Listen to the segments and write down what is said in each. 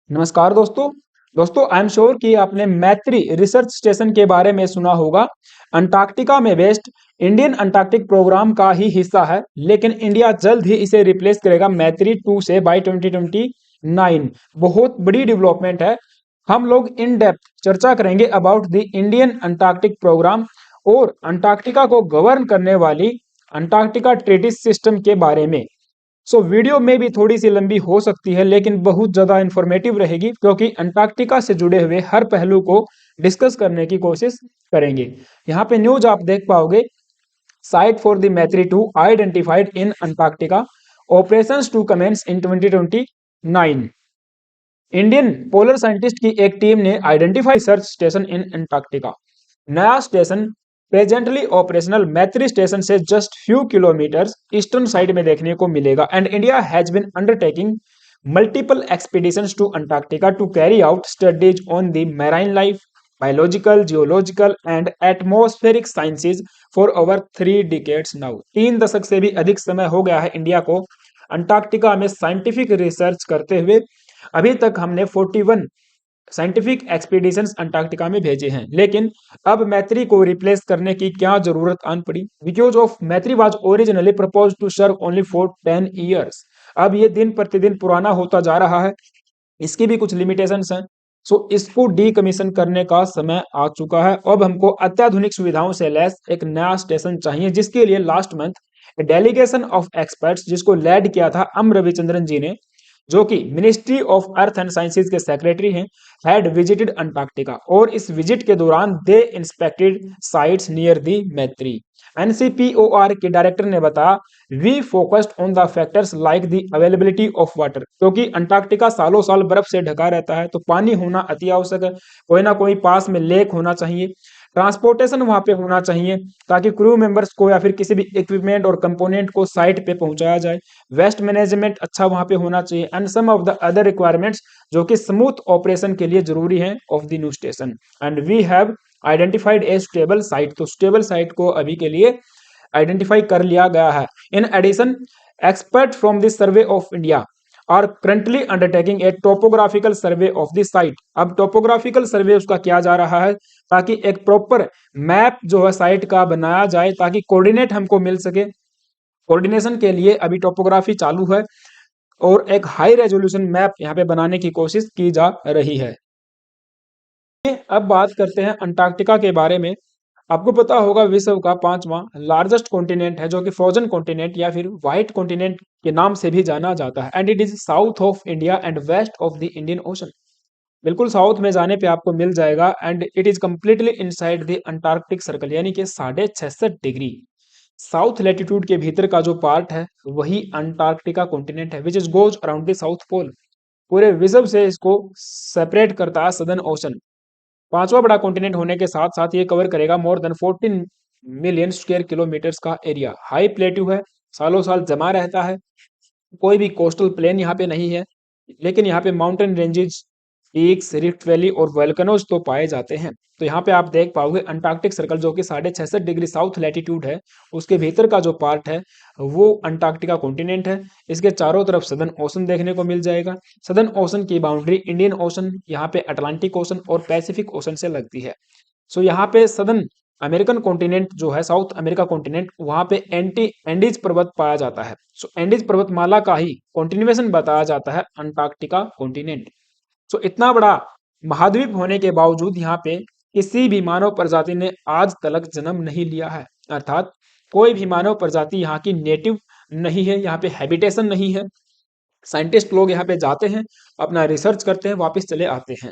नमस्कार दोस्तों। I am sure कि आपने मैत्री रिसर्च स्टेशन के बारे में सुना होगा। अंटार्कटिका में बेस्ड इंडियन अंटार्कटिक प्रोग्राम का ही हिस्सा है, लेकिन इंडिया जल्द ही इसे रिप्लेस करेगा मैत्री 2 से बाय 2029। बहुत बड़ी डेवलपमेंट है। हम लोग इन डेप्थ चर्चा करेंगे about the Indian Antarctic program और अंटार्कटिका को गवर्न करने वाली अंटार्कटिका ट्रीटी सिस्टम के बारे में। वीडियो में भी थोड़ी सी लंबी हो सकती है, लेकिन बहुत ज्यादा इंफॉर्मेटिव रहेगी, क्योंकि अंटार्कटिका से जुड़े हुए हर पहलू को डिस्कस करने की कोशिश करेंगे। यहाँ पे न्यूज आप देख पाओगे। Site for the Maitri 2 identified in Antarctica, operations to commence in 2029। Indian polar scientist की एक टीम ने identify research station in Antarctica. नया station presently operational Maitri station से just few kilometers eastern side में देखने को मिलेगा, and India has been undertaking multiple expeditions to Antarctica to carry out studies on the marine life, biological, geological and atmospheric sciences for over 3 decades now. 3 दशक से भी अधिक समय हो गया है इंडिया को अंटार्कटिका में साइंटिफिक रिसर्च करते हुए। अभी तक हमने 41 साइंटिफिक एक्सपीडिशंस अंटार्कटिका में भेजे हैं, लेकिन अब मैत्री को रिप्लेस करने की क्या जरूरत आन पड़ी? Because of Maitri was originally propose to serve only for 10 years। अब ये दिन प्रतिदिन पुराना होता जा रहा है, इसकी भी कुछ लिमिटेशंस हैं। इसको डीकमीशन करने का समय आ चुका है। अब हमको अत्याधुनिक सुविधाओं से लैस एक नया स्टेशन चाहिए, जिसके लिए last month delegation of experts, जिसको लेड किया था एम रविचंद्रन जी ने, जो कि ministry of earth and sciences के सेक्रेटरी हैं, हैड विजिटेड अंटार्कटिका। और इस विजिट के दौरान they inspected sites near the Maitri. NCPOR के डायरेक्टर ने बताया, we focused on the factors like the availability of water, क्योंकि अंटार्कटिका सालों साल बर्फ से ढका रहता है, तो पानी होना अति आवश्यक है। कोई ना कोई पास में लेक होना चाहिए, ट्रांसपोर्टेशन वहां पे होना चाहिए, ताकि क्रू मेंबर्स को या फिर किसी भी इक्विपमेंट और कंपोनेंट को साइट पे पहुंचाया जाए। वेस्ट मैनेजमेंट अच्छा वहां पे होना चाहिए, and some of the other requirements जो कि स्मूथ ऑपरेशन के लिए जरूरी है of the new station. And we have identified a stable site, तो स्टेबल साइट को अभी के लिए आइडेंटिफाई कर लिया गया है। In addition, expert from the survey of India are currently undertaking a topographical survey of the site. अब टोपोग्राफिकल सर्वे उसका किया जा रहा है, ताकि एक प्रॉपर मैप जो है साइट का बनाया जाए, ताकि कोऑर्डिनेट हमको मिल सके। कोऑर्डिनेशन के लिए अभी टोपोग्राफी चालू है और एक हाई रेजोल्यूशन मैप यहाँ पे बनाने की कोशिश की जा रही है। अब बात करते हैं अंटार्कटिका के बारे में। आपको पता होगा विश्व का 5वां लार्जेस्ट कॉन्टिनेंट है, जो कि फ्रोजन कॉन्टिनेंट या फिर व्हाइट कॉन्टिनेंट के नाम से भी जाना जाता है, and it is south of India and west of the Indian Ocean. बिल्कुल साउथ में जाने पे आपको मिल जाएगा, and it is completely inside the Antarctic circle, यानी कि 66.5 डिग्री साउथ लैटिट्यूड के भीतर का जो पार्ट है वही अंटार्कटिका कॉन्टिनेंट है, which is goes around the South Pole. पूरे विश्व से इसको सेपरेट करता है सदर्न ओशन। 5वां बड़ा कॉन्टिनेंट होने के साथ साथ ये कवर करेगा more than 14 million square kilometres का एरिया। हाई प्लेट्यू है, सालों साल जमा रहता है। कोई भी कोस्टल प्लेन यहाँ पे नहीं है, लेकिन यहाँ पे mountain ranges, peaks, rift valley और वोल्केनोज तो पाए जाते हैं। तो यहाँ पे आप देख पाओगे अंटार्कटिक सर्कल, जो कि 66.5 डिग्री साउथ लैटिट्यूड है, उसके भीतर का जो पार्ट है वो अंटार्कटिका कॉन्टिनेंट है। इसके चारों तरफ सदर्न ओशन देखने को मिल जाएगा। सदर्न ओशन की बाउंड्री इंडियन ओशन, यहाँ पे अटलांटिक ओशन और पैसिफिक ओशन से लगती है। यहाँ पे सदर्न अमेरिकन कॉन्टिनेंट जो है, साउथ अमेरिका कॉन्टिनेंट, वहां पे एंडीज पर्वत पाया जाता है। एंडीज पर्वतमाला का ही कॉन्टिन्यूएशन बताया जाता है अंटार्कटिका कॉन्टिनेंट। इतना बड़ा महाद्वीप होने के बावजूद यहाँ पे किसी भी मानव प्रजाति ने आज तक जन्म नहीं लिया है, अर्थात कोई भी मानव प्रजाति यहाँ की नेटिव नहीं है, यहाँ पे हैबिटेशन नहीं है। साइंटिस्ट लोग यहाँ पे जाते हैं, अपना रिसर्च करते हैं, वापस चले आते हैं।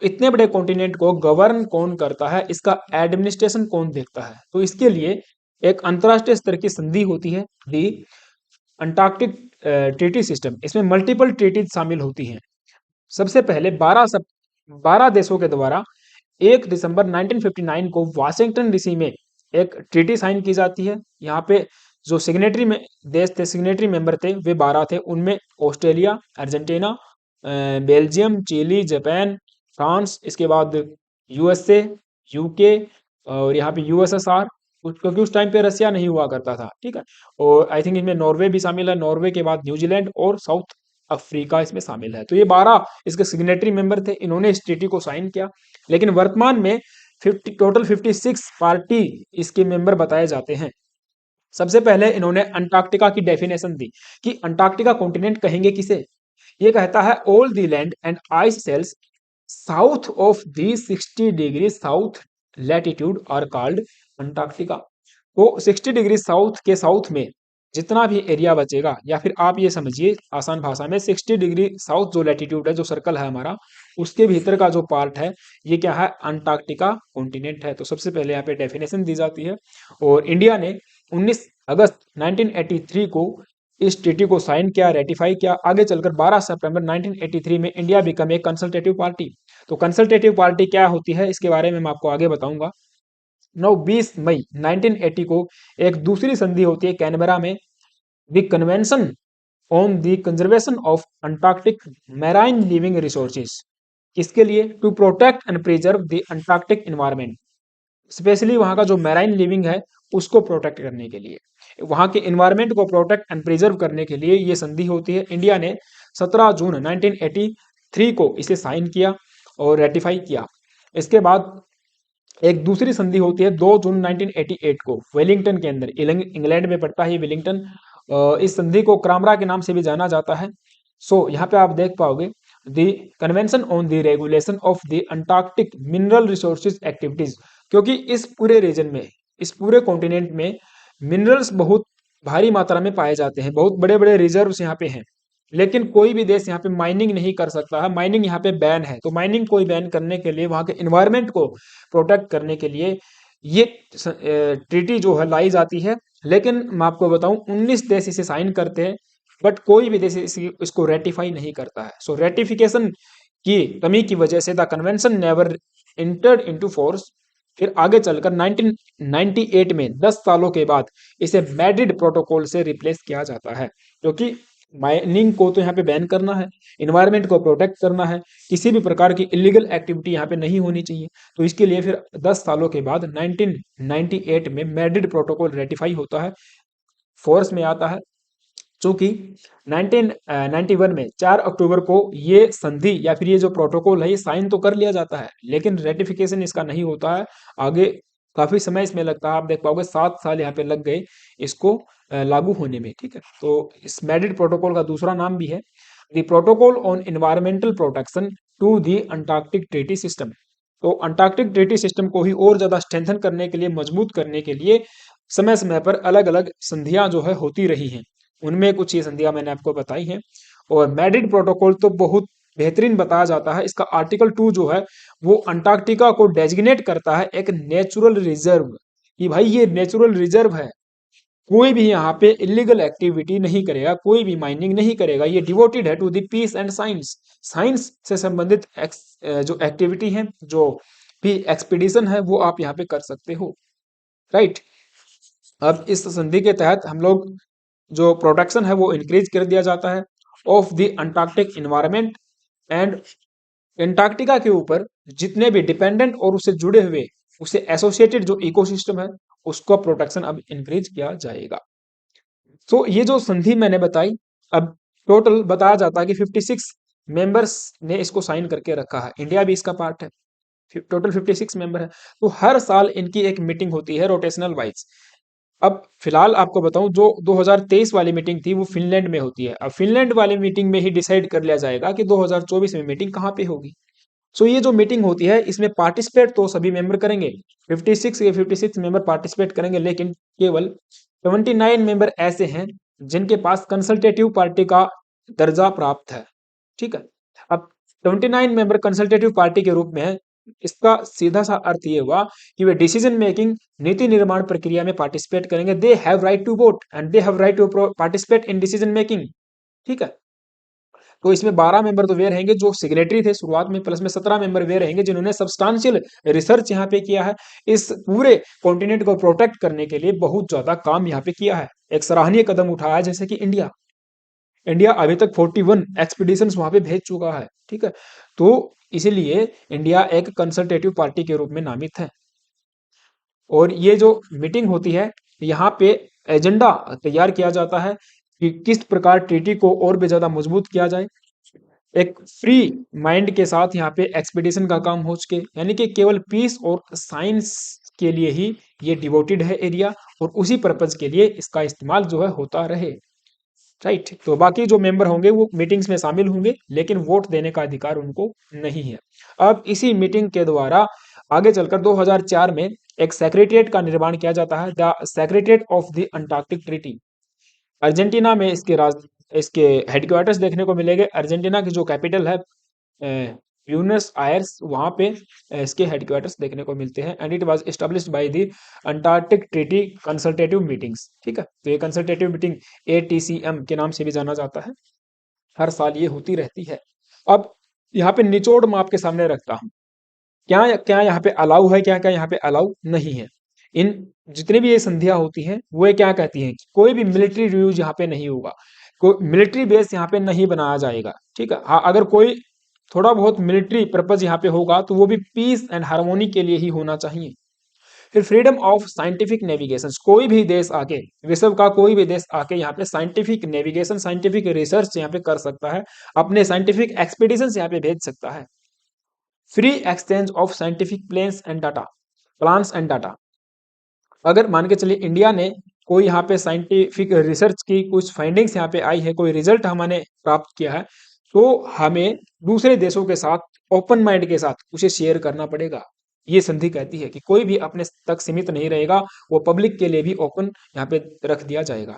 इतने बड़े कॉन्टिनेंट को गवर्न कौन करता है, इसका एडमिनिस्ट्रेशन कौन देखता है? तो इसके लिए एक अंतरराष्ट्रीय स्तर की संधि होती है, दी अंटार्कटिक ट्रीटी सिस्टम। इसमें मल्टीपल ट्रीटीज शामिल होती हैं। सबसे पहले 12 देशों के द्वारा 1 दिसंबर 1959 को वाशिंगटन डीसी में एक ट्रीटी साइन की जाती है। यहाँ पे जो सिग्नेटरी में देश थे, सिग्नेटरी मेंबर थे, वे 12 थे। उनमें Australia, Argentina, Belgium, Chile, Japan, France, इसके बाद यूएसए, यूके और यहाँ पे यूएसएसआर, क्योंकि उस टाइम पे रसिया नहीं हुआ करता था, ठीक है। और आई थिंक इसमें नॉर्वे भी शामिल है। नॉर्वे के बाद न्यूजीलैंड और साउथ अफ्रीका इसमें शामिल है। तो ये 12 इसके सिग्नेटरी मेंबर थे, इन्होंने इस ट्रीटी को साइन किया। लेकिन वर्तमान में 56 पार्टी इसके मेंबर बताए जाते हैं। सबसे पहले इन्होंने अंटार्कटिका की डेफिनेशन दी कि अंटार्कटिका कॉन्टिनेंट कहेंगे किसे। ये कहता है all the land and ice shelves south of the 60 degree south latitude are called Antarctica. तो 60 डिग्री साउथ के साउथ में जितना भी एरिया बचेगा, या फिर आप ये समझिए आसान भाषा में 60 डिग्री साउथ जो लैटिट्यूड है, जो सर्कल है हमारा, उसके भीतर का जो पार्ट है ये क्या है, अंटार्कटिका कॉन्टिनेंट है। तो सबसे पहले यहाँ पे डेफिनेशन दी जाती है। और इंडिया ने 19 अगस्त 1983 को इस ट्रीटी को साइन किया, रेटिफाई किया। आगे चलकर 12 सितंबर 1983 में इंडिया बिकम एक कंसल्टेटिव पार्टी। तो कंसल्टेटिव पार्टी क्या होती है इसके बारे में मैं आपको आगे बताऊंगा। 20 मई 1980 को एक दूसरी संधि होती है कैनबरा में, the convention on the conservation of Antarctic marine living resources. किसके लिए? To protect and preserve the Antarctic environment. Specially वहां का जो मैराइन लिविंग है उसको प्रोटेक्ट करने के लिए, वहां के एनवायरमेंट को प्रोटेक्ट एंड प्रिजर्व करने के लिए ये संधि होती है। इंडिया ने 17 जून 1983 को इसे साइन किया और रेटिफाई किया। इसके बाद एक दूसरी संधि होती है 2 जून 1988 को वेलिंगटन के अंदर, इंग्लैंड में पड़ता है वेलिंगटन। इस संधि को क्रामरा के नाम से भी जाना जाता है। सो यहाँ पे आप देख पाओगे the convention on the regulation of the Antarctic mineral resources activities. क्योंकि इस पूरे रीजन में, इस पूरे कॉन्टिनेंट में मिनरल्स बहुत भारी मात्रा में पाए जाते हैं, बहुत बड़े बड़े रिजर्व्स यहाँ पे हैं। लेकिन कोई भी देश यहाँ पे माइनिंग नहीं कर सकता है, माइनिंग यहाँ पे बैन है। तो माइनिंग कोई बैन करने के लिए, वहाँ के एनवायरनमेंट को प्रोटेक्ट करने के लिए ये ट्रीटी जो है लाई जाती है। लेकिन मैं आपको बताऊं 19 देश इसे साइन करते हैं, बट कोई भी देश इसको रेटिफाई नहीं करता है। सो रेटिफिकेशन की कमी की वजह से the convention never entered into force. फिर आगे चलकर 1998 में 10 सालों के बाद इसे मैड्रिड प्रोटोकॉल से रिप्लेस किया जाता है, क्योंकि माइनिंग को तो यहाँ पे बैन करना है, इन्वायरमेंट को प्रोटेक्ट करना है, किसी भी प्रकार की इलीगल एक्टिविटी यहाँ पे नहीं होनी चाहिए। तो इसके लिए फिर 10 सालों के बाद 1998 में मैड्रिड प्रोटोकॉल रेटिफाई होता है, फोर्स में आता है। चूंकि 1991 में 4 अक्टूबर को ये संधि या फिर ये जो प्रोटोकॉल है ये साइन तो कर लिया जाता है, लेकिन रेटिफिकेशन इसका नहीं होता है। आगे काफी समय इसमें लगता है, आप देख पाओगे 7 साल यहाँ पे लग गए इसको लागू होने में। ठीक है, तो इस मैड्रिड प्रोटोकॉल का दूसरा नाम भी है the protocol on environmental protection to the Antarctic treaty system. तो अंटार्कटिक ट्रीटी सिस्टम को ही और ज्यादा स्ट्रेंथन करने के लिए, मजबूत करने के लिए समय समय पर अलग अलग संधियां जो है होती रही हैं। उनमें कुछ ये संधियां मैंने आपको बताई हैं। और मैड्रिड प्रोटोकॉल तो बहुत बेहतरीन बताया जाता है। इसका आर्टिकल 2 जो है वो अंटार्कटिका को डेजिग्नेट करता है एक नेचुरल रिजर्व, कि भाई ये नेचुरल रिजर्व है, कोई भी यहाँ पे इलीगल एक्टिविटी नहीं करेगा, कोई भी माइनिंग नहीं करेगा। ये डिवोटेड है to the peace and science, science से संबंधित जो एक्टिविटी है, जो भी एक्सपीडिशन है, वो आप यहाँ पे कर सकते हो। राइट, अब इस संधि के तहत हम लोग जो प्रोटेक्शन है वो इंक्रीज कर दिया जाता है of the Antarctic environment, and Antarctica के ऊपर जितने भी डिपेंडेंट और उससे जुड़े हुए, उससे एसोसिएटेड जो इकोसिस्टम है, उसका प्रोटेक्शन अब इंक्रीज किया जाएगा। तो ये जो संधि मैंने बताई, अब टोटल बताया जाता है कि 56 मेंबर्स ने इसको साइन करके रखा है, इंडिया भी इसका पार्ट है। टोटल 56 मेंबर है। तो हर साल इनकी एक मीटिंग होती है रोटेशनल वाइज। अब फिलहाल आपको बताऊं, जो 2023 वाली मीटिंग थी वो फिनलैंड में होती है। अब फिनलैंड वाली मीटिंग में ही डिसाइड कर लिया जाएगा कि 2024 में मीटिंग कहाँ पे होगी। सो ये जो मीटिंग होती है इसमें पार्टिसिपेट तो सभी मेंबर करेंगे, 56 के 56 मेंबर पार्टिसिपेट करेंगे, लेकिन केवल 29 मेंबर ऐसे हैं जिनके पास कंसल्टेटिव पार्टी का दर्जा प्राप्त है। ठीक है, अब 29 मेंबर कंसल्टेटिव पार्टी के रूप में है। इसका सीधा सा अर्थ ये हुआ कि वे डिसीजन मेकिंग, नीति निर्माण प्रक्रिया में पार्टिसिपेट करेंगे। They have right to vote and they have right to participate in decision making. ठीक है, तो इसमें 12 मेंबर तो वे रहेंगे जो सिग्नेटरी थे शुरुआत में, प्लस में 17 मेंबर वे रहेंगे जिन्होंने सब्सटेंशियल रिसर्च यहाँ पे किया है, इस पूरे कॉन्टिनेंट को प्रोटेक्ट करने के लिए बहुत ज्यादा काम यहाँ पे किया है, एक सराहनीय कदम उठाया। जैसे कि इंडिया इंडिया अभी तक 41 एक्सपीडिशन वहां पे भेज चुका है। ठीक है, तो इसीलिए इंडिया एक कंसल्टेटिव पार्टी के रूप में नामित है। और ये जो मीटिंग होती है यहाँ पे एजेंडा तैयार किया जाता है कि किस प्रकार ट्रीटी को और भी ज्यादा मजबूत किया जाए। एक फ्री माइंड के साथ यहाँ पे एक्सपीडिशन का काम हो सके, यानी कि केवल पीस और साइंस के लिए ही ये डिवोटेड है एरिया, और उसी पर्पज के लिए इसका इस्तेमाल जो है होता रहे। राइट, तो बाकी जो मेंबर होंगे वो मीटिंग्स में शामिल होंगे, लेकिन वोट देने का अधिकार उनको नहीं है। अब इसी मीटिंग के द्वारा आगे चलकर 2004 में एक सेक्रेटरिएट का निर्माण किया जाता है, the secretariat of the Antarctic treaty. Argentina में इसके हेडक्वार्टर्स देखने को मिलेंगे। अर्जेंटीना की जो कैपिटल है ब्यूनस आयर्स, वहां पे इसके हेडक्वार्टर्स देखने को मिलते हैं। And it was established by the Antarctic treaty consultative meetings. ठीक है, तो ये कंसल्टेटिव मीटिंग ATCM के नाम से भी जाना जाता है, हर साल ये होती रहती है। अब यहाँ पे निचोड़ मैं आपके सामने रखता हूँ, क्या क्या यहाँ पे अलाउ है, क्या क्या यहाँ पे अलाउ नहीं है। इन जितने भी ये संधियां होती हैं वो ये क्या कहती हैं कि कोई भी मिलिट्री यूज यहाँ पे नहीं होगा, कोई मिलिट्री बेस यहाँ पे नहीं बनाया जाएगा। ठीक है, हाँ, अगर कोई थोड़ा बहुत मिलिट्री पर्पज यहाँ पे होगा तो वो भी पीस एंड हार्मोनी के लिए ही होना चाहिए। फिर फ्रीडम ऑफ साइंटिफिक नेविगेशन, कोई भी देश आके, विश्व का कोई भी देश आके यहाँ पे साइंटिफिक नेविगेशन, साइंटिफिक रिसर्च यहाँ पे कर सकता है, अपने साइंटिफिक एक्सपीडिशन यहाँ पे भेज सकता है। Free exchange of scientific plans and data. अगर मान के चलिए इंडिया ने कोई यहाँ पे साइंटिफिक रिसर्च की कुछ फाइंडिंग्स यहाँ पे आई है, कोई रिजल्ट हमने प्राप्त किया है, तो हमें दूसरे देशों के साथ ओपन माइंड के साथ उसे शेयर करना पड़ेगा। ये संधि कहती है कि कोई भी अपने तक सीमित नहीं रहेगा, वो पब्लिक के लिए भी ओपन यहाँ पे रख दिया जाएगा।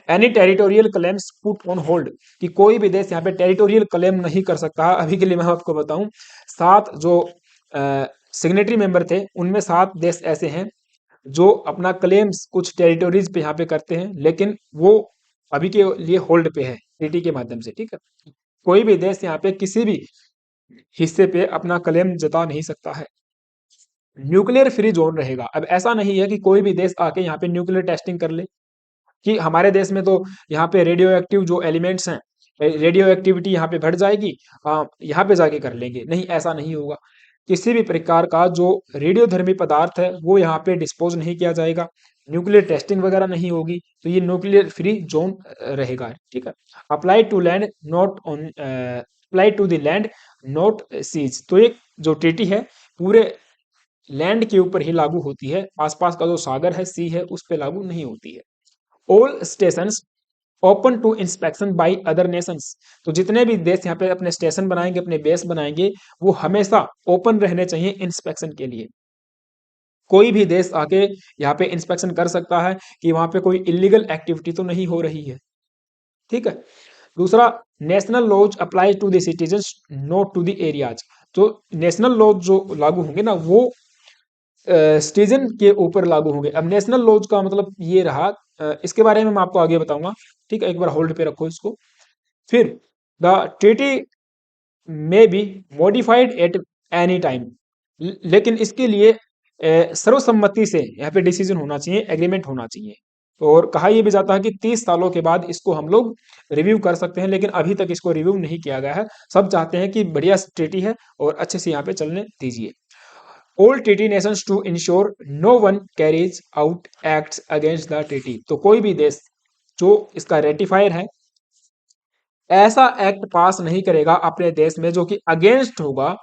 Any territorial claims put on hold, कि कोई भी देश यहाँ पे टेरिटोरियल क्लेम नहीं कर सकता। अभी के लिए मैं आपको बताऊं, 7 जो सिग्नेटरी मेंबर थे उनमें 7 देश ऐसे हैं जो अपना क्लेम्स कुछ टेरिटोरीज पे यहाँ पे करते हैं, लेकिन वो अभी के लिए होल्ड पे है ट्रीटी के माध्यम से। ठीक है, कोई भी देश यहाँ पे किसी भी हिस्से पे अपना क्लेम जता नहीं सकता है। न्यूक्लियर फ्री जोन रहेगा। अब ऐसा नहीं है कि कोई भी देश आके यहाँ पे न्यूक्लियर टेस्टिंग कर ले, कि हमारे देश में तो यहाँ पे रेडियो एक्टिव जो एलिमेंट्स हैं, रेडियो एक्टिविटी यहाँ पे बढ़ जाएगी, यहाँ पे जाके कर लेंगे, नहीं, ऐसा नहीं होगा। किसी भी प्रकार का जो रेडियोधर्मी पदार्थ है वो यहाँ पे डिस्पोज नहीं किया जाएगा, न्यूक्लियर टेस्टिंग वगैरह नहीं होगी, तो ये न्यूक्लियर फ्री जोन रहेगा। ठीक है, apply to land not on apply to the land not seas, तो ये जो ट्रीटी है पूरे लैंड के ऊपर ही लागू होती है, आसपास का जो सागर है, सी है, उस पर लागू नहीं होती है। All stations open to inspection by other nations, तो जितने भी देश यहाँ पे अपने स्टेशन बनाएंगे, अपने बेस बनाएंगे, वो हमेशा ओपन रहने चाहिए इंस्पेक्शन के लिए। कोई भी देश आके यहाँ पे इंस्पेक्शन कर सकता है कि वहां पे कोई इलीगल एक्टिविटी तो नहीं हो रही है। ठीक है, दूसरा, national laws apply to the citizens not to the areas, तो नेशनल लॉज जो लागू होंगे ना वो सिटीजन के ऊपर लागू होंगे। अब नेशनल लॉज का मतलब ये रहा, इसके बारे में मैं आपको आगे बताऊंगा। ठीक है, एक बार होल्ड पे रखो इसको। फिर द ट्रीटी में be modified at any time, लेकिन इसके लिए सर्वसम्मति से यहाँ पे डिसीजन होना चाहिए, एग्रीमेंट होना चाहिए। और कहा यह भी जाता है कि 30 सालों के बाद इसको हम लोग रिव्यू कर सकते हैं, लेकिन अभी तक इसको रिव्यू नहीं किया गया है। सब चाहते हैं कि बढ़िया ट्रीटी है और अच्छे से यहाँ पे चलने दीजिए। All treaty nations to ensure no one carries out acts against the treaty, तो कोई भी देश जो इसका रेटिफायर है ऐसा एक्ट पास नहीं करेगा अपने देश में जो कि अगेंस्ट होगा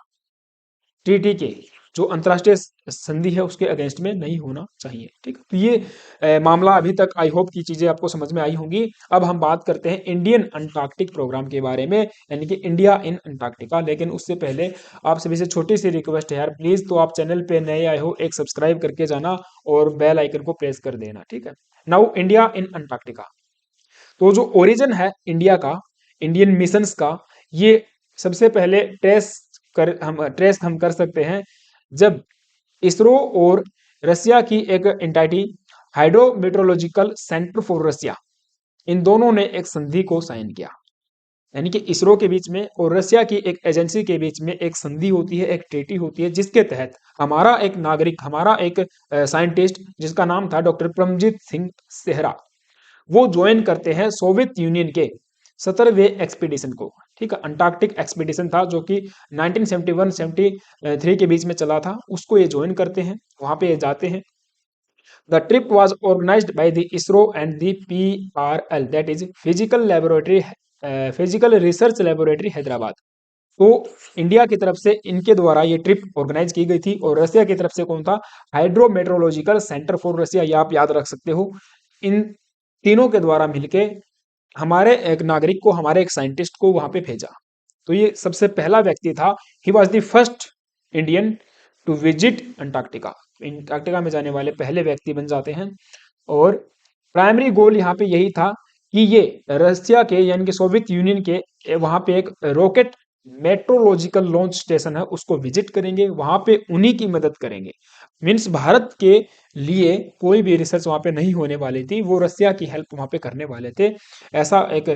ट्रीटी के, जो अंतरराष्ट्रीय संधि है उसके अगेंस्ट में नहीं होना चाहिए। ठीक है, तो ये मामला अभी तक आई होप की चीजें आपको समझ में आई होंगी। अब हम बात करते हैं इंडियन अंटार्कटिक प्रोग्राम के बारे में, यानी कि इंडिया इन अंटार्कटिका। लेकिन उससे पहले आप सभी से छोटी सी रिक्वेस्ट है यार, प्लीज, तो आप चैनल पे नए आए हो, एक सब्सक्राइब करके जाना और बेल आइकन को प्रेस कर देना। ठीक है, नाउ इंडिया इन अंटार्कटिका, तो जो ओरिजिन है इंडिया का, इंडियन मिशंस का, ये सबसे पहले ट्रेस हम कर सकते हैं जब इसरो और रसिया की एक एंटिटी हाइड्रोमेट्रोलॉजिकल सेंटर फॉर रसिया, इन दोनों ने एक संधि को साइन किया। यानी कि इसरो के बीच में और रसिया की एक एजेंसी के बीच में एक संधि होती है, एक ट्रीटी होती है, जिसके तहत हमारा एक नागरिक, हमारा एक साइंटिस्ट जिसका नाम था डॉक्टर परमजीत सिंह सेहरा, वो ज्वाइन करते हैं सोवियत यूनियन के 17वें एक्सपीडिशन को। ठीक है, अंटार्कटिक एक्सपीडिशन था जो कि 1971-73 के बीच में चला था, उसको ये ज्वाइन करते हैं, वहां पे ये जाते हैं। The trip was organised by the ISRO and the PRL, that is physical research laboratory Hyderabad. तो इंडिया की तरफ से इनके द्वारा ये ट्रिप ऑर्गेनाइज की गई थी, और रशिया की तरफ से कौन था? हाइड्रोमेट्रोलॉजिकल सेंटर फॉर रशिया, ये आप याद रख सकते हो। इन तीनों के द्वारा मिलके हमारे एक नागरिक को, हमारे एक साइंटिस्ट को वहां पे भेजा। तो ये सबसे पहला व्यक्ति था। He was the first Indian to visit Antarctica. Antarctica में जाने वाले पहले व्यक्ति बन जाते हैं। और प्राइमरी गोल यहाँ पे यही था कि ये रशिया के यानी कि सोवियत यूनियन के वहां पे एक रॉकेट मेट्रोलॉजिकल लॉन्च स्टेशन है, उसको विजिट करेंगे, वहां पे उन्हीं की मदद करेंगे। मीन्स भारत के लिए कोई भी रिसर्च वहां पे नहीं होने वाली थी, वो रशिया की हेल्प वहां पे करने वाले थे। ऐसा एक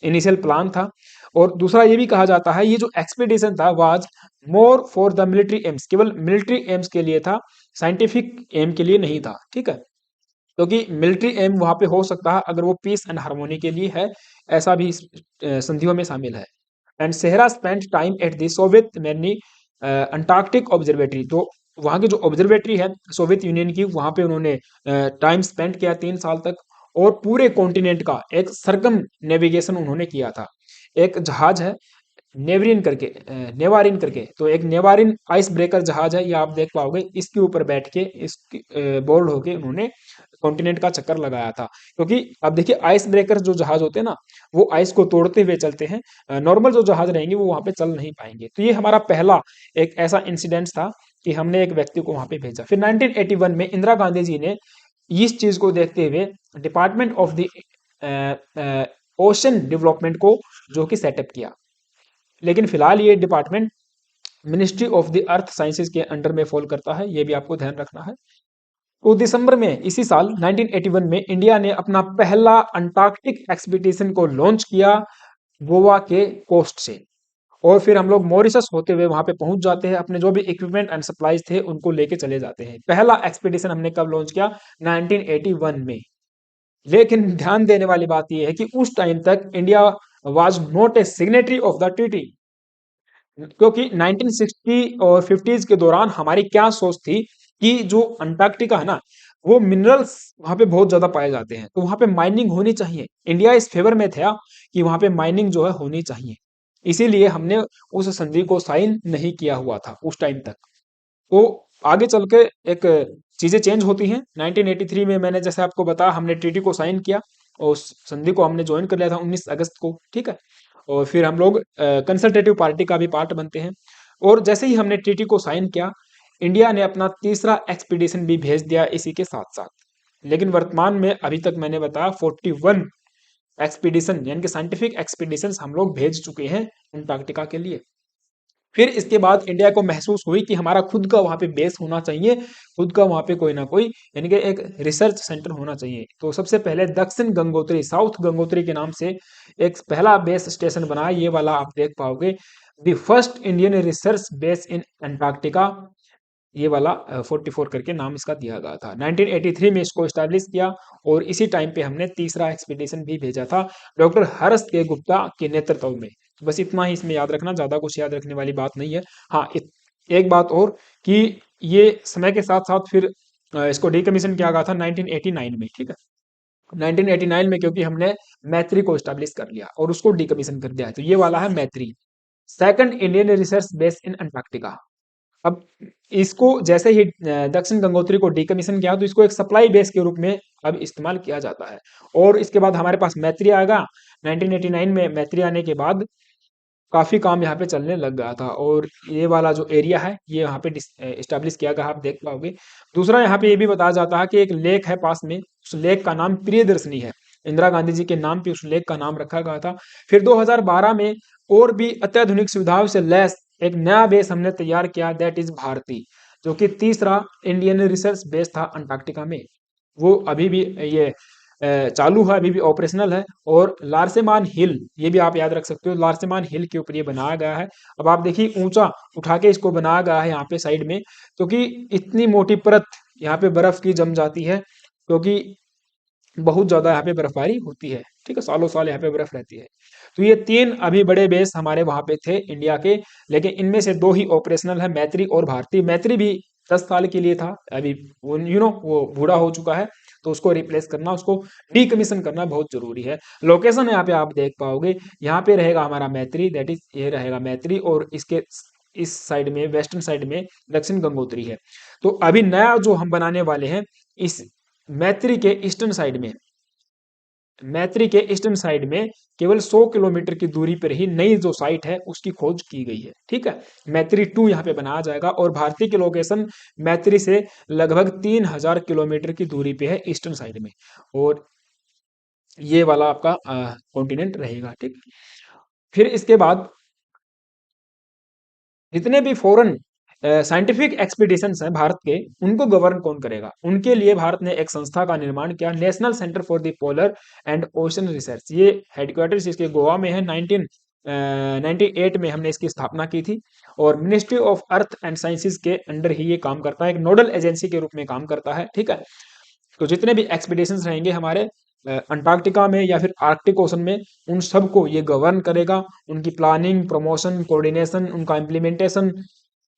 इनिशियल प्लान था। और दूसरा ये भी कहा जाता है, ये जो एक्सपीडिशन था was more for the military AIIMS, केवल मिलिट्री एम्स के लिए था, साइंटिफिक एम के लिए नहीं था। ठीक है, क्योंकि मिलिट्री एम वहां पे हो सकता है अगर वो पीस एंड हार्मोनी के लिए है, ऐसा भी इस संधियों में शामिल है। एंड सेहरा spent time at the Soviet many Antarctic observatory. तो वहाँ की जो ऑब्जर्वेटरी है सोवियत यूनियन की, वहाँ पे उन्होंने टाइम स्पेंड किया 3 साल तक, और पूरे कॉन्टिनेंट का एक सर्कम नेविगेशन उन्होंने किया था। एक जहाज है नेवरिन करके, नेवारिन करके, तो एक नेवारिन आइस ब्रेकर जहाज है, ये आप देख पाओगे, इसके ऊपर बैठ के इसकी बोर्ड होके उन्होंने कॉन्टिनेंट का चक्कर लगाया था। क्योंकि अब देखिए आइस ब्रेकर जो जहाज होते हैं ना, वो आइस को तोड़ते हुए चलते हैं, नॉर्मल जो जहाज रहेंगे वो वहां पे चल नहीं पाएंगे। तो ये हमारा पहला एक ऐसा इंसिडेंट था कि हमने एक व्यक्ति को वहां पे भेजा। फिर 1981 में इंदिरा गांधी जी ने इस चीज को देखते हुए department of the ocean development को जो कि सेटअप किया। लेकिन फिलहाल ये department ministry of the earth sciences के अंडर में फॉल करता है, ये भी आपको ध्यान रखना है। तो दिसंबर में इसी साल 1981 में इंडिया ने अपना पहला अंटार्कटिक एक्सपीडिशन को लॉन्च किया गोवा के कोस्ट से। और फिर हम लोग मॉरिशस होते हुए वहां पे पहुंच जाते हैं, अपने जो भी इक्विपमेंट एंड सप्लाईज थे उनको लेके चले जाते हैं। पहला एक्सपीडिशन हमने कब लॉन्च किया? 1981 में। लेकिन ध्यान देने वाली बात यह है कि उस टाइम तक India was not a signatory of the treaty, क्योंकि 1960 और 50s के दौरान हमारी क्या सोच थी कि जो अंटार्कटिका है ना, वो मिनरल्स वहां पे बहुत ज्यादा पाए जाते हैं, तो वहां पे माइनिंग होनी चाहिए। इंडिया इस फेवर में था कि वहां पे माइनिंग जो है होनी चाहिए, इसीलिए हमने उस संधि को साइन नहीं किया हुआ था उस टाइम तक। तो आगे चल के एक चीजें चेंज होती हैं। 1983 में मैंने जैसे आपको बताया, हमने ट्रीटी को साइन किया और उस संधि को हमने ज्वाइन कर लिया था 19 अगस्त को। ठीक है, और फिर हम लोग कंसल्टेटिव पार्टी का भी पार्ट बनते हैं। और जैसे ही हमने ट्रीटी को साइन किया, इंडिया ने अपना तीसरा एक्सपीडिशन भी भेज दिया इसी के साथ साथ। लेकिन वर्तमान में अभी तक मैंने बताया 41 एक्सपीडिशन यानी कि साइंटिफिक एक्सपीडिशन हम लोग भेज चुके हैं अंटार्कटिका के लिए। फिर इसके बाद इंडिया को महसूस हुई कि हमारा खुद का वहां पे बेस होना चाहिए, खुद का वहां पे कोई ना कोई यानी कि एक रिसर्च सेंटर होना चाहिए। तो सबसे पहले दक्षिण गंगोत्री, साउथ गंगोत्री के नाम से एक पहला बेस स्टेशन बना, ये वाला आप देख पाओगे, the first Indian research base in Antarctica, ये वाला 44 करके नाम इसका दिया गया था। 1983 में इसको स्टैब्लिश किया, और इसी टाइम पे हमने तीसरा एक्सपीडिशन भी भेजा था डॉक्टर हर्ष के गुप्ता के नेतृत्व में। बस इतना ही इसमें याद रखना, ज्यादा कुछ याद रखने वाली बात नहीं है। हाँ, एक बात और कि ये समय के साथ साथ फिर इसको डीकमीशन किया गया था 1989 में। ठीक है, 1989 में, क्योंकि हमने मैत्री को स्टैब्लिश कर लिया और उसको डीकमीशन कर दिया है। तो ये वाला है मैत्री, second Indian research base in Antarctica. अब इसको जैसे ही दक्षिण गंगोत्री को डीकमीशन किया, तो इसको एक सप्लाई बेस के रूप में अब इस्तेमाल किया जाता है। और इसके बाद हमारे पास मैत्री आएगा। 1989 में मैत्री आने के बाद काफी काम यहाँ पे चलने लग गया था, और ये वाला जो एरिया है ये यहाँ पे इस्टेब्लिश किया गया, आप देख पाओगे। दूसरा यहाँ पे ये भी बताया जाता है कि एक लेक है पास में, उस लेक का नाम प्रियदर्शनी है। इंदिरा गांधी जी के नाम पे उस लेक का नाम रखा गया था। फिर 2012 में और भी अत्याधुनिक सुविधाओं से लैस एक नया बेस हमने तैयार किया, दैट इज भारती, जो कि तीसरा इंडियन रिसर्च बेस था अंटार्कटिका में। वो अभी भी ये चालू है, अभी भी ऑपरेशनल है। और लारसेमान हिल, ये भी आप याद रख सकते हो, लारसेमान हिल के ऊपर ये बनाया गया है। अब आप देखिए ऊंचा उठा के इसको बनाया गया है यहाँ पे साइड में, क्योंकि इतनी मोटी परत यहाँ पे बर्फ की जम जाती है, क्योंकि बहुत ज्यादा यहाँ पे बर्फबारी होती है। ठीक है, सालों साल यहाँ पे बर्फ रहती है। तो ये तीन अभी बड़े बेस हमारे वहां पे थे इंडिया के, लेकिन इनमें से दो ही ऑपरेशनल है, मैत्री और भारती। मैत्री भी 10 साल के लिए था, अभी वो वो बूढ़ा हो चुका है, तो उसको रिप्लेस करना, उसको डीकमीशन करना बहुत जरूरी है। लोकेशन यहाँ पे आप देख पाओगे, यहाँ पे रहेगा हमारा मैत्री, दैट इज ये रहेगा मैत्री, और इसके इस साइड में, वेस्टर्न साइड में दक्षिण गंगोत्री है। तो अभी नया जो हम बनाने वाले हैं, इस मैत्री के ईस्टर्न साइड में, मैत्री के ईस्टर्न साइड में केवल 100 किलोमीटर की दूरी पर ही नई जो साइट है उसकी खोज की गई है। ठीक है, मैत्री 2 यहाँ पे बनाया जाएगा, और भारतीय की लोकेशन मैत्री से लगभग 3000 किलोमीटर की दूरी पे है ईस्टर्न साइड में, और ये वाला आपका कॉन्टिनेंट रहेगा। ठीक, फिर इसके बाद जितने भी फॉरेन साइंटिफिक एक्सपीडिशंस हैं भारत के, उनको गवर्न कौन करेगा? उनके लिए भारत ने एक संस्था का निर्माण किया, national centre for the polar and ocean research. ये हेडक्वार्टर्स इसके गोवा में है। 1998 में हमने इसकी स्थापना की थी, और ministry of earth and sciences के अंडर ही ये काम करता है, एक नोडल एजेंसी के रूप में काम करता है। ठीक है, तो जितने भी एक्सपीडिशंस रहेंगे हमारे अंटार्कटिका में या फिर आर्कटिक ओशन में, उन सबको ये गवर्न करेगा। उनकी प्लानिंग, प्रमोशन, कोऑर्डिनेशन, उनका इम्प्लीमेंटेशन,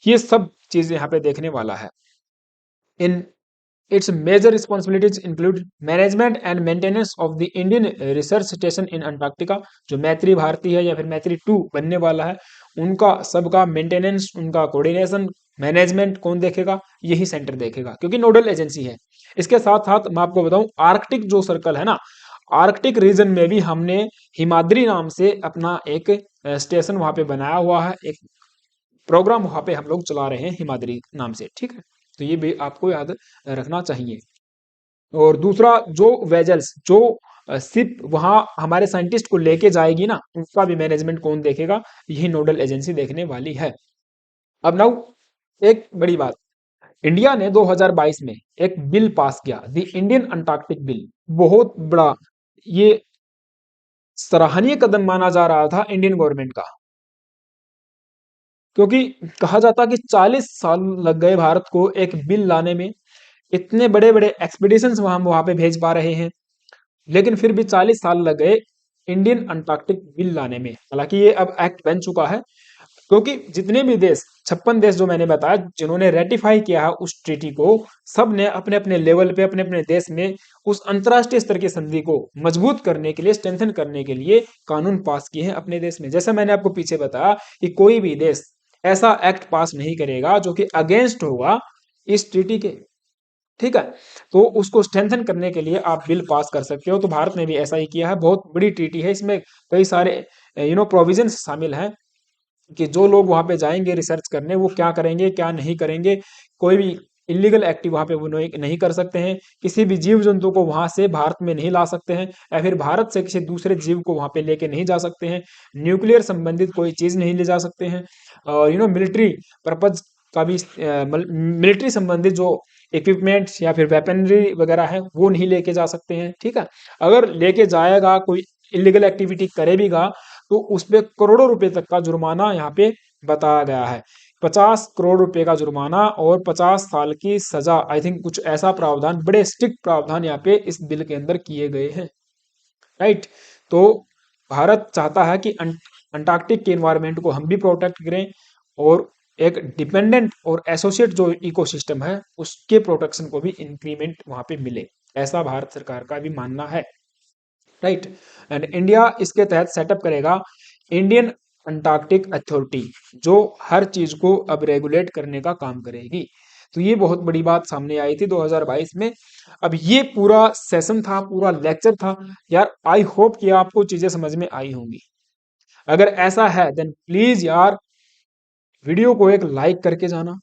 ये सब चीजें यहाँ पे देखने वाला है। In its major responsibilities include management and maintenance of the Indian research station in Antarctica. जो मैत्री भारती है या फिर मैत्री 2 बनने वाला है, उनका सबका मेंटेनेंस, उनका कोऑर्डिनेशन, मैनेजमेंट कौन देखेगा? यही सेंटर देखेगा, क्योंकि नोडल एजेंसी है। इसके साथ साथ मैं आपको बताऊं, आर्कटिक जो सर्कल है ना, आर्कटिक रीजन में भी हमने हिमाद्री नाम से अपना एक स्टेशन वहां पे बनाया हुआ है, एक प्रोग्राम वहां पे हम लोग चला रहे हैं हिमाद्री नाम से। ठीक है, तो ये भी आपको याद रखना चाहिए। और दूसरा, जो वेजल्स, जो शिप वहां हमारे साइंटिस्ट को लेके जाएगी ना, उसका भी मैनेजमेंट कौन देखेगा? यही नोडल एजेंसी देखने वाली है। अब नाउ एक बड़ी बात, इंडिया ने 2022 में एक बिल पास किया, द इंडियन अंटार्कटिक बिल। बहुत बड़ा ये सराहनीय कदम माना जा रहा था इंडियन गवर्नमेंट का, क्योंकि कहा जाता कि 40 साल लग गए भारत को एक बिल लाने में, इतने बड़े बड़े एक्सपीडिशंस हम वहां पे भेज पा रहे हैं, लेकिन फिर भी 40 साल लग गए इंडियन अंटार्कटिक बिल लाने में। हालांकि ये अब एक्ट बन चुका है, क्योंकि जितने भी देश, 56 देश जो मैंने बताया जिन्होंने रेटिफाई किया है उस ट्रीटी को, सब ने अपने अपने लेवल पे, अपने अपने देश में उस अंतर्राष्ट्रीय स्तर की संधि को मजबूत करने के लिए, स्ट्रेंथन करने के लिए कानून पास किए हैं अपने देश में। जैसा मैंने आपको पीछे बताया कि कोई भी देश ऐसा एक्ट पास नहीं करेगा जो कि अगेंस्ट होगा इस ट्रीटी के। ठीक है, तो उसको स्ट्रेंथन करने के लिए आप बिल पास कर सकते हो। तो भारत ने भी ऐसा ही किया है, बहुत बड़ी ट्रीटी है, इसमें कई सारे प्रोविजंस शामिल हैं कि जो लोग वहां पे जाएंगे रिसर्च करने, वो क्या करेंगे, क्या नहीं करेंगे। कोई भी इलीगल एक्टिव वहां पे वो नहीं कर सकते हैं, किसी भी जीव जंतु को वहां से भारत में नहीं ला सकते हैं, या फिर भारत से किसी दूसरे जीव को वहां पे लेके नहीं जा सकते हैं। न्यूक्लियर संबंधित कोई चीज नहीं ले जा सकते हैं, और मिलिट्री पर्पज का भी, मिलिट्री संबंधित जो इक्विपमेंट्स या फिर वेपनरी वगैरह है वो नहीं लेके जा सकते हैं। ठीक है, अगर लेके जाएगा, कोई इलीगल एक्टिविटी करेगा, तो उस पे करोड़ों रुपए तक का जुर्माना यहाँ पे बताया गया है। 50 करोड़ रुपए का जुर्माना और 50 साल की सजा, आई थिंक कुछ ऐसा प्रावधान, बड़े स्ट्रिक्ट प्रावधान यहाँ पे इस बिल के अंदर किए गए हैं। राइट, तो भारत चाहता है कि अंटार्कटिक के एनवायरनमेंट को हम भी प्रोटेक्ट करें, और एक डिपेंडेंट और एसोसिएट जो इकोसिस्टम है उसके प्रोटेक्शन को भी इंक्रीमेंट वहां पे मिले, ऐसा भारत सरकार का भी मानना है। राइट, एंड इंडिया इसके तहत सेटअप करेगा इंडियन अंटार्कटिक अथॉरिटी, जो हर चीज को अब रेगुलेट करने का काम करेगी। तो ये बहुत बड़ी बात सामने आई थी 2022 में। अब ये पूरा सेशन था, पूरा लेक्चर था यार, आई होप कि आपको चीजें समझ में आई होंगी। अगर ऐसा है देन प्लीज यार वीडियो को एक लाइक करके जाना।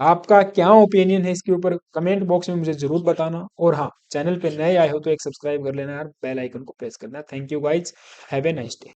आपका क्या ओपिनियन है इसके ऊपर कमेंट बॉक्स में मुझे जरूर बताना, और हाँ, चैनल पे नए आए हो तो एक सब्सक्राइब कर लेना यार, बेल आइकन को प्रेस करना। Thank you guys, have a nice day.